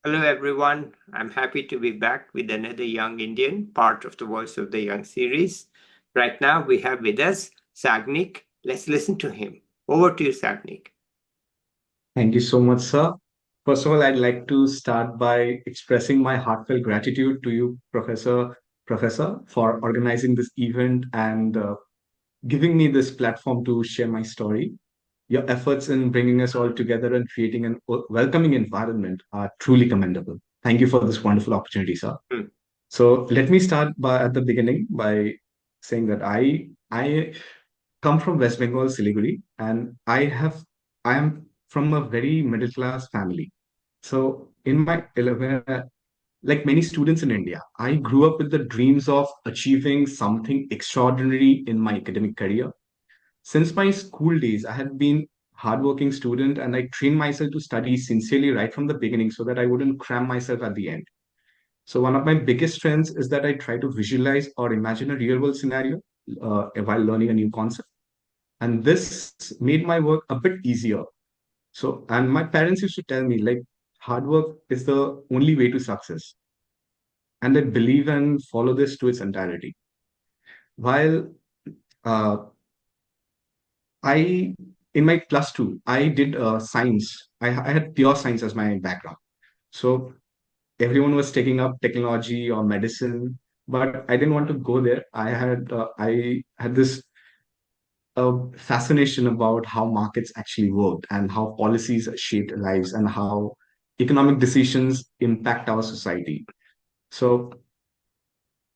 Hello, everyone. I'm happy to be back with another Young Indian, part of the Voice of the Young series. Right now, we have with us Sagnik. Let's listen to him. Over to you, Sagnik. Thank you so much, sir. First of all, I'd like to start by expressing my heartfelt gratitude to you, Professor, for organizing this event and giving me this platform to share my story. Your efforts in bringing us all together and creating an welcoming environment are truly commendable. Thank you for this wonderful opportunity, sir. Hmm. So let me start by at the beginning by saying that I come from West Bengal, Siliguri, and I am from a very middle class family. So in my like many students in India, I grew up with the dreams of achieving something extraordinary in my academic career. Since my school days, I have been hardworking student and I trained myself to study sincerely right from the beginning so that I wouldn't cram myself at the end. So one of my biggest strengths is that I try to visualize or imagine a real world scenario while learning a new concept. And this made my work a bit easier. So, and my parents used to tell me like hard work is the only way to success. And I believe and follow this to its entirety. While uh, I, in my plus two, I did science. I had pure science as my background. So everyone was taking up technology or medicine, but I didn't want to go there. I had this fascination about how markets actually worked and how policies shaped lives and how economic decisions impact our society. So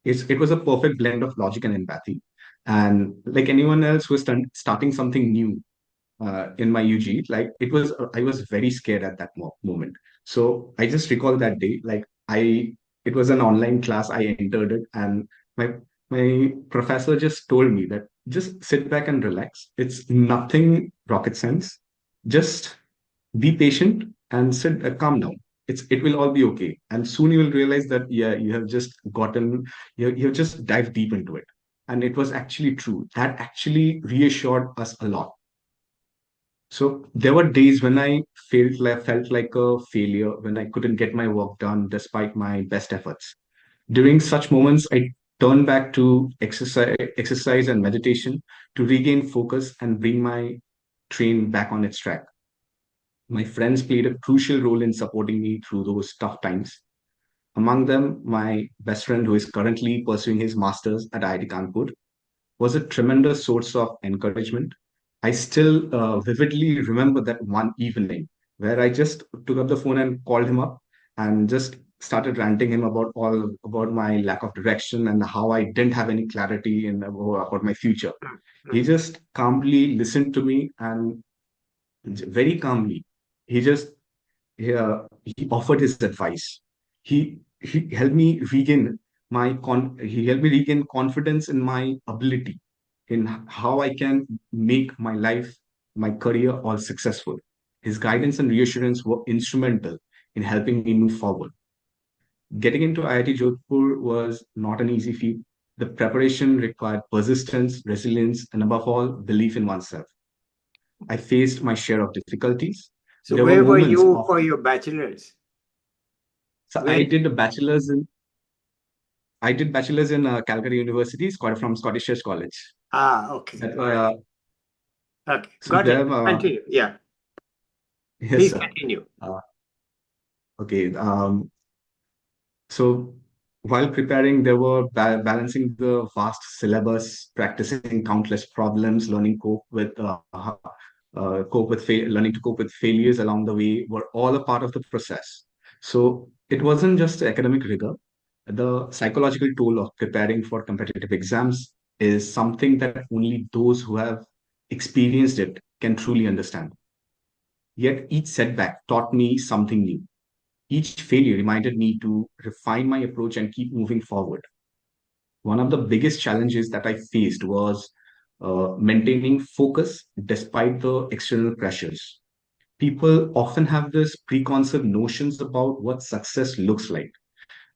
it was a perfect blend of logic and empathy. And like anyone else who was starting something new in my UG, like I was very scared at that moment. So I just recall that day, it was an online class. I entered it, and my my professor just told me that just sit back and relax. It's nothing rocket science. Just be patient and sit, calm down. It will all be okay, and soon you will realize that yeah, you have just dived deep into it, and it was actually true. That actually reassured us a lot. So there were days when I felt like a failure, when I couldn't get my work done despite my best efforts. During such moments, I turned back to exercise and meditation to regain focus and bring my train back on its track. My friends played a crucial role in supporting me through those tough times. Among them, my best friend, who is currently pursuing his master's at IIT Kanpur, was a tremendous source of encouragement. I still vividly remember that one evening where I just took up the phone and called him up and just started ranting him about all about my lack of direction and how I didn't have any clarity about my future. Hmm. He Hmm. just calmly listened to me and very calmly, he just he offered his advice. He helped me regain he helped me regain confidence in my ability in how I can make my life, my career all successful. His guidance and reassurance were instrumental in helping me move forward. Getting into IIT Jodhpur was not an easy feat. The preparation required persistence, resilience, and above all, belief in oneself. I faced my share of difficulties. So, There were where were moments you of for your bachelor's? so Where? I did bachelor's in Calgary University, from Scottish Church College. Ah, okay. That All right. Okay. so Got it. there Continue. Yeah. yes Please sir. continue. Uh, okay. So while preparing, there were balancing the vast syllabus, practicing countless problems, learning learning to cope with failures along the way were all a part of the process. So it wasn't just academic rigor. The psychological toll of preparing for competitive exams is something that only those who have experienced it can truly understand. Yet each setback taught me something new. Each failure reminded me to refine my approach and keep moving forward. One of the biggest challenges that I faced was maintaining focus despite the external pressures. People often have this preconceived notions about what success looks like,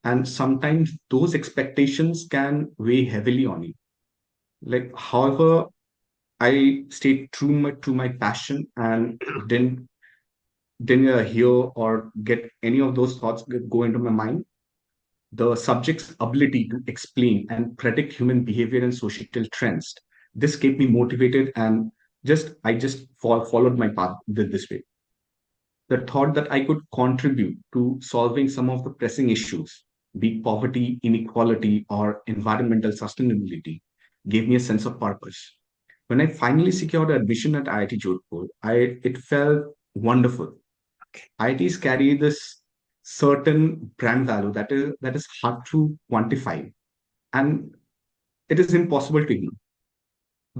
and sometimes those expectations can weigh heavily on you. However, I stayed true to my passion and didn't didn't hear or get any of those thoughts go into my mind, the subject's ability to explain and predict human behavior and societal trends. This kept me motivated, and I just followed my path this way. The thought that I could contribute to solving some of the pressing issues, be it poverty, inequality, or environmental sustainability, gave me a sense of purpose. When I finally secured admission at IIT Jodhpur, it felt wonderful. IITs carry this certain brand value that is hard to quantify, and it is impossible to ignore.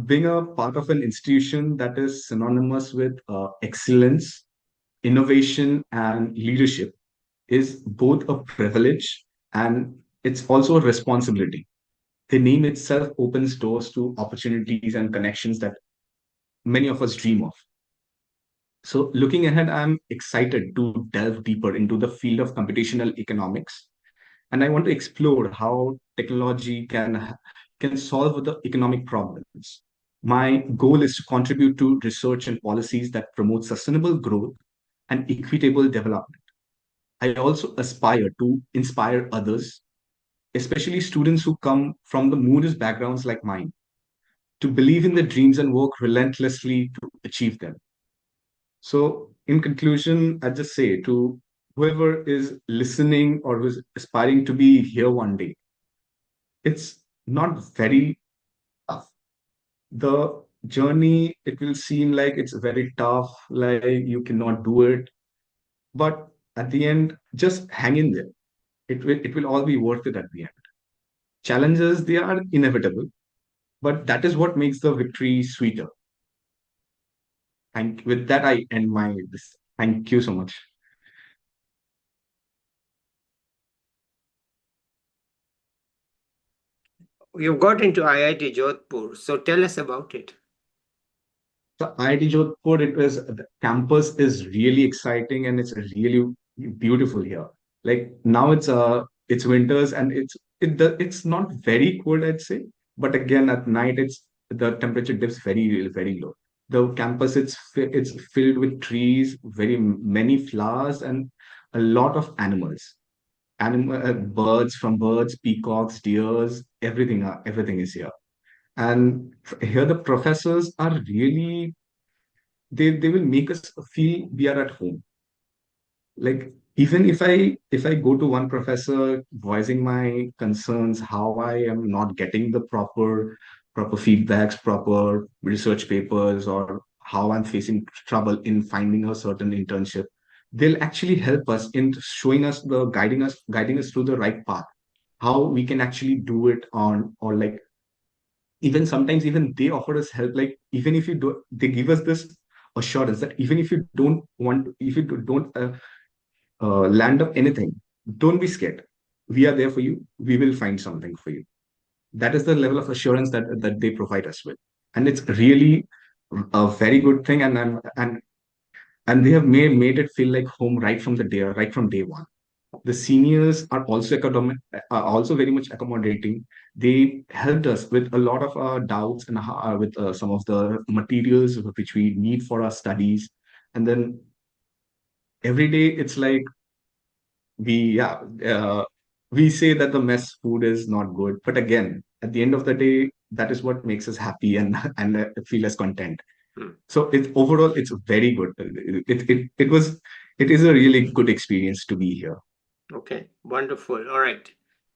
Being a part of an institution that is synonymous with excellence, innovation, and leadership is both a privilege and it's also a responsibility. The name itself opens doors to opportunities and connections that many of us dream of. So, looking ahead, I'm excited to delve deeper into the field of computational economics, and I want to explore how technology can solve the economic problems. My goal is to contribute to research and policies that promote sustainable growth and equitable development. I also aspire to inspire others, especially students who come from the modest backgrounds like mine, to believe in their dreams and work relentlessly to achieve them. So, in conclusion, I just say to whoever is listening or who's aspiring to be here one day, it's not very tough. The journey, it will seem like it's very tough, like you cannot do it. But at the end, just hang in there. It will all be worth it at the end. Challenges, they are inevitable, but that is what makes the victory sweeter. And with that, I end my this. Thank you so much. You got into IIT Jodhpur, so tell us about it. So IIT Jodhpur, the campus is really exciting and it's really beautiful here. Like now it's winters and it's not very cold, I'd say, but again at night the temperature dips very low. The campus it's filled with trees, very many flowers, and a lot of animals. Birds, peacocks, deers, everything is here. And here the professors are really they will make us feel we are at home. Like even if I go to one professor voicing my concerns, how I am not getting the proper feedbacks, proper research papers, or how I'm facing trouble in finding a certain internship, they'll actually help us in showing us the guiding us through the right path, how we can actually do it on, or like even sometimes even they offer us help, like even if you do, they give us this assurance that even if you don't want, if you don't land up anything, don't be scared, we are there for you, we will find something for you. That is the level of assurance that they provide us with, and it's really a very good thing. And they have made it feel like home right from day one. The seniors are also very much accommodating. They helped us with a lot of our doubts and with some of the materials which we need for our studies. And then every day it's like we yeah we say that the mess food is not good, but again at the end of the day that is what makes us happy and feel as content. Hmm. So overall it's very good. It is a really good experience to be here. Okay, wonderful. All right.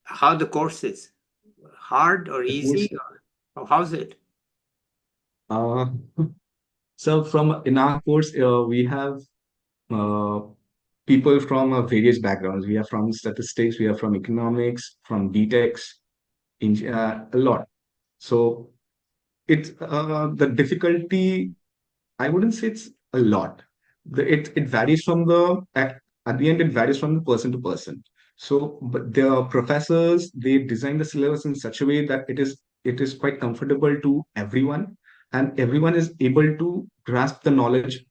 How the course is? Hard or The course, easy or how's it? uh, so from in our course, we have uh, people from various backgrounds. We are from statistics, we are from economics, from BTechs, a lot. So the difficulty, I wouldn't say it's a lot. It varies from at the end it varies from the person to person. So, but the professors, they design the syllabus in such a way that it is quite comfortable to everyone, and everyone is able to grasp the knowledge,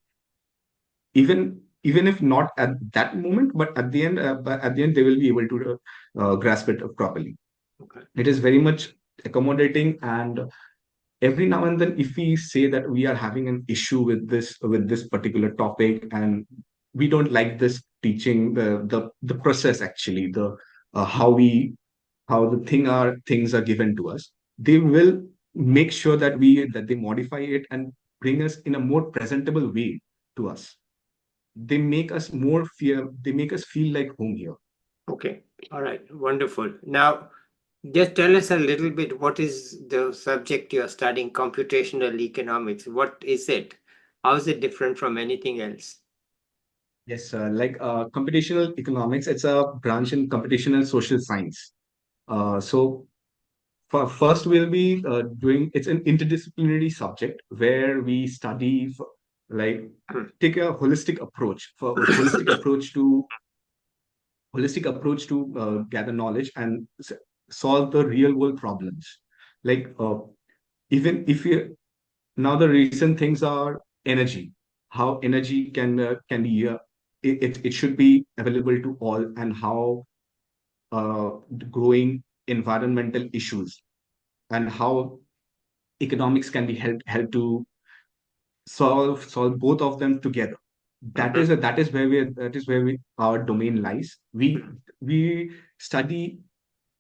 even if not at that moment, but at the end they will be able to grasp it properly. Okay. It is very much accommodating, and every now and then if we say that we are having an issue with this particular topic, and we don't like this teaching, the process, actually, the how we how the things are given to us. They will make sure that they modify it and bring us in a more presentable way to us. They make us feel like home here. Okay. All right. Wonderful. Now, just tell us a little bit, what is the subject you're studying, computational economics? What is it? How is it different from anything else? Yes, computational economics, it's a branch in computational social science. So first we'll be doing, it's an interdisciplinary subject where we study like take a holistic approach to gather knowledge and solve the real world problems. Like even if you now the recent things are energy, how energy can be it should be available to all, and how the growing environmental issues and how economics can be help to solve both of them together. Mhm. That is where we our domain lies. We study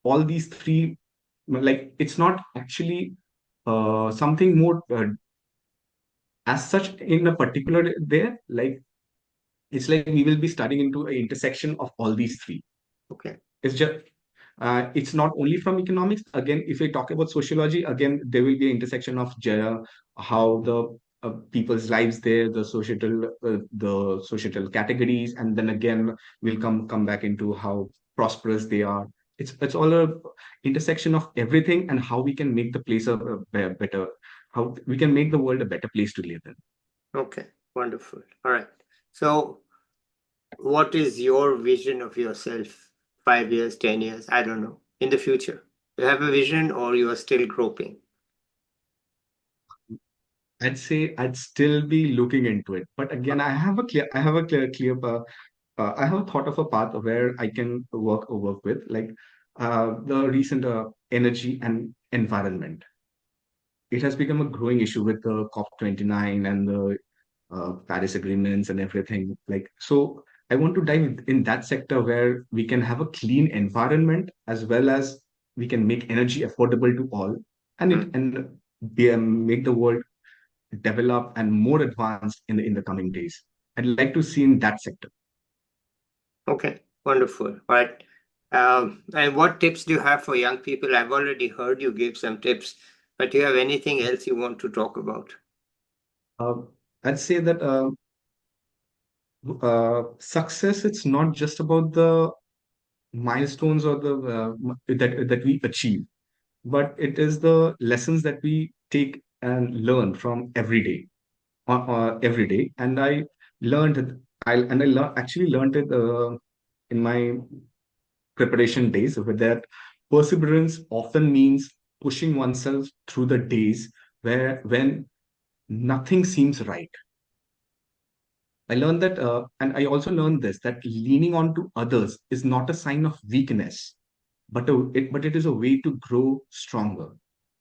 all these three. Like, it's not actually something more as such in a particular there. Like, it's like we will be studying into an intersection of all these three. Okay. It's just it's not only from economics. Again, if we talk about sociology, again there will be an intersection of how the people's lives there, the societal categories, and then again we'll come back into how prosperous they are. It's all a intersection of everything, and how we can make the place better, how we can make the world a better place to live in. Okay. Wonderful. All right. So, what is your vision of yourself 5 years, 10 years? I don't know. In the future, you have a vision or you are still groping? I'd say I'd still be looking into it, but again, I have a thought of a path where I can work with, like the recent energy and environment. It has become a growing issue with the COP29 and the Paris agreements and everything. Like, so I want to dive in that sector where we can have a clean environment, as well as we can make energy affordable to all, and Hmm. make the world develop and more advanced in the coming days. I'd like to see in that sector. Okay, wonderful. All right. And what tips do you have for young people? I've already heard you give some tips, but do you have anything else you want to talk about? Uh, I'd say that success, it's not just about the milestones or the that we achieve, but it is the lessons that we take and learn from every day. And I learned it- I actually learned it in my preparation days, with that perseverance often means pushing oneself through the days when nothing seems right. I learned that, and I also learned this, that leaning on to others is not a sign of weakness, but it is a way to grow stronger.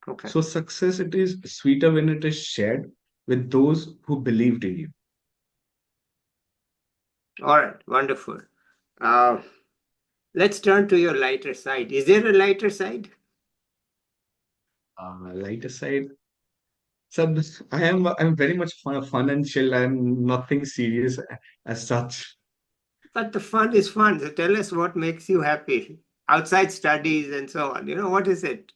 Okay. So success, it is sweeter when it is shared with those who believed in you. All right, wonderful. Uh, let's turn to your lighter side. Is there a lighter side? Lighter side. So I'm very much fun and chill. I'm nothing serious as such. But the fun is fun. So tell us what makes you happy outside studies and so on. What is it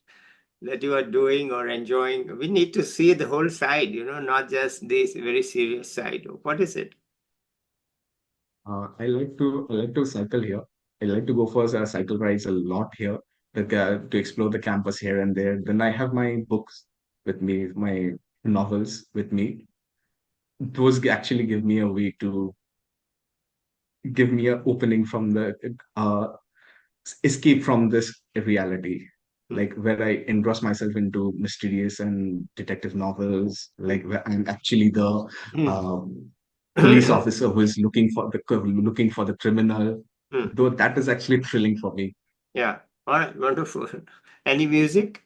that you are doing or enjoying? We need to see the whole side, not just this very serious side. What is it? I like to cycle here. I like to go for cycle rides a lot here, to explore the campus here and there. Then I have my books with me, my novels with me. Those actually give me a opening from the escape from this reality, Hmm. like where I engross myself into mysterious and detective novels, Hmm. like where I'm actually the Hmm. um, police officer who is looking for the criminal. Hmm. Though that is actually thrilling for me. Yeah. All right. Wonderful. Any music?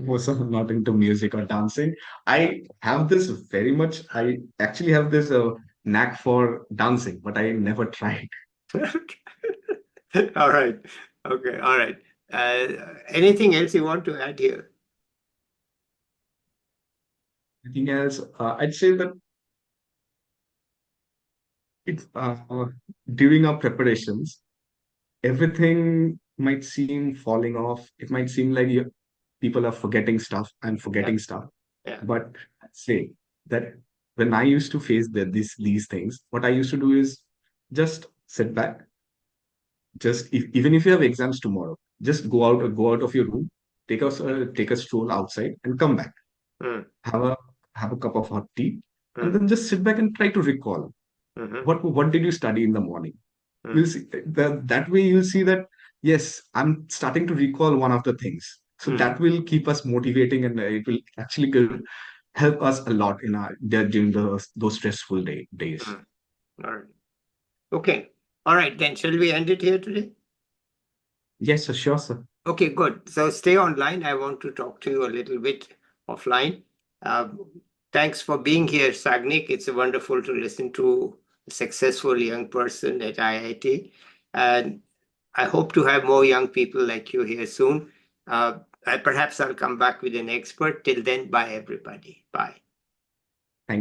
Also, not into music or dancing. I actually have this. knack for dancing, but I never tried. All right. Okay. All right. Anything else you want to add here? Anything else? I'd say that it's during our preparations, everything might seem falling off. It might seem like people are forgetting stuff and Yeah. forgetting stuff. Yeah. But I'd say that when I used to face these things, what I used to do is just sit back. Just even if you have exams tomorrow, just go out of your room, take a stroll outside, and come back. Mm, Have a have a cup of hot tea, and mm, then just sit back and try to recall mhm, what did you study in the morning. mm, You'll see that way you'll see that yes, I'm starting to recall one of the things. So mm, that will keep us motivating, and it will actually help us a lot in our during those stressful days. mm. All right. Okay. All right. Then shall we end it here today? Yes, sir, sure, sir. Okay, good. So stay online. I want to talk to you a little bit offline. Thanks for being here, Sagnik. It's wonderful to listen to a successful young person at IIT. And I hope to have more young people like you here soon. Perhaps I'll come back with an expert. Till then, bye, everybody. Bye.